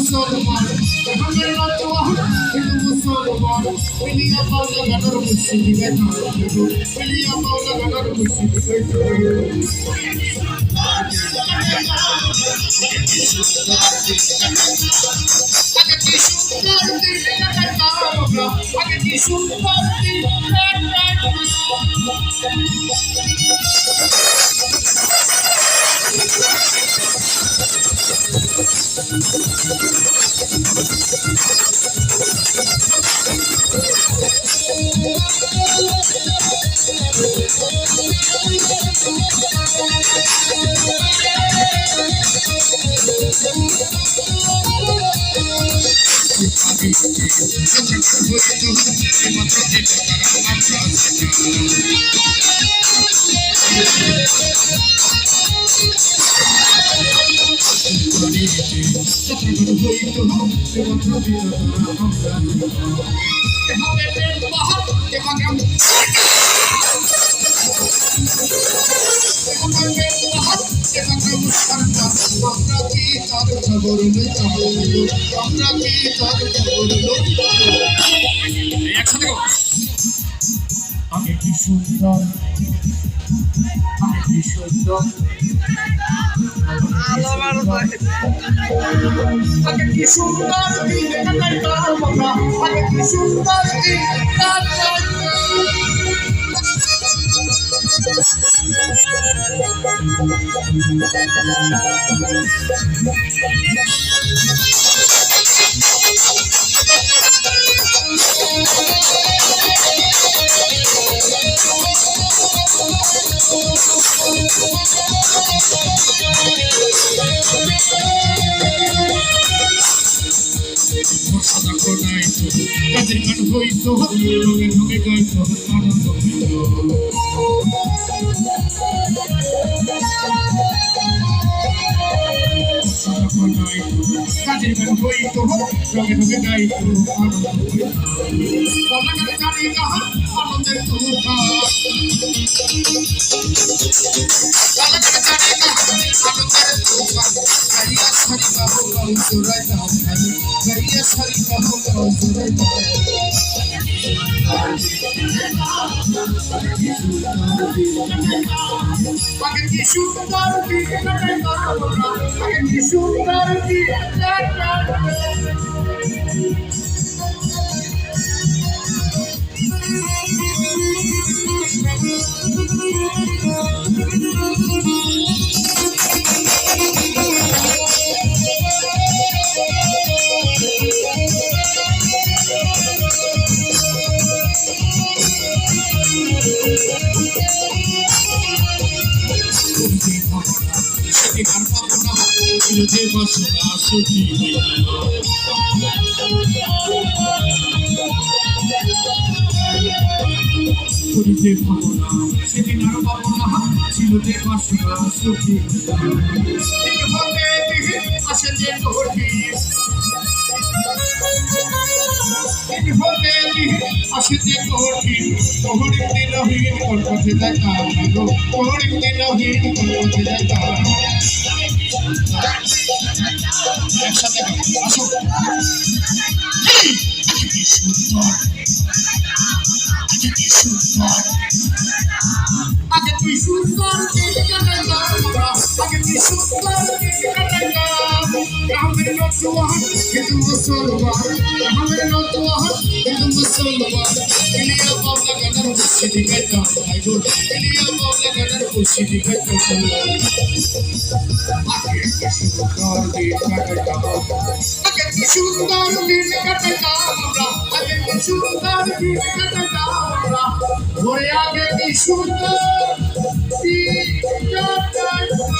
মুসলমান আমাদের নতুন কিন্তু মুসলমান মিলিয়া পাওলা গানার মুর্শিদি গাইতো মিলিয়া পাওলা গানার মুর্শিদি গাইতো আমি কি সুন্দর আমি কি সুন্দর আগে কি সুন্দর দিন কাটাইতাম আমরা আগে কি সুন্দর দিন কাটাইতাম কাজের গান হইতো রঙে রঙে গাইতো আনন্দ হইত কাজের গান হইতো রঙে রঙে গাইতো আনন্দ হইত জানি না আনন্দের তুফান আনন্দের তুফান গাইয়া সারিকা হলো জোড়াইতা গাইয়া সারিকা হলো জোড়াইতা আগে কি সুন্দর দিন কাটাইতাম আগে কি সুন্দর দিন কাটাইতাম যে বাসনা সুখী যে ভাবনা সেদিন আর ভাবনা ছিল যে বাসনা সুখী আসে যে আসে যে কঠিন কহরিম দিনহীন কর্মতে যাইতাম কহরিম দিনহীন কর্মতে যাইতাম একসাথে আসো কি সুন্দর কি সুন্দর আগে কি সুন্দর আগে কি সুন্দর আমাদের নতুন কিন্তু মুসলমান আমাদের নতুন কিন্তু মুসলমান ইলিয়া বাবলা গানার মুর্শিদি গাইতাম ইলিয়া বাবলা গানার মুর্শিদি গাইতাম আগে কি সুন্দর দিন কাটাইতাম আমরা আগে কি সুন্দর দিন কাটাইতাম আমরা ওরে আগে কি সুন্দর দিন কাটাইতাম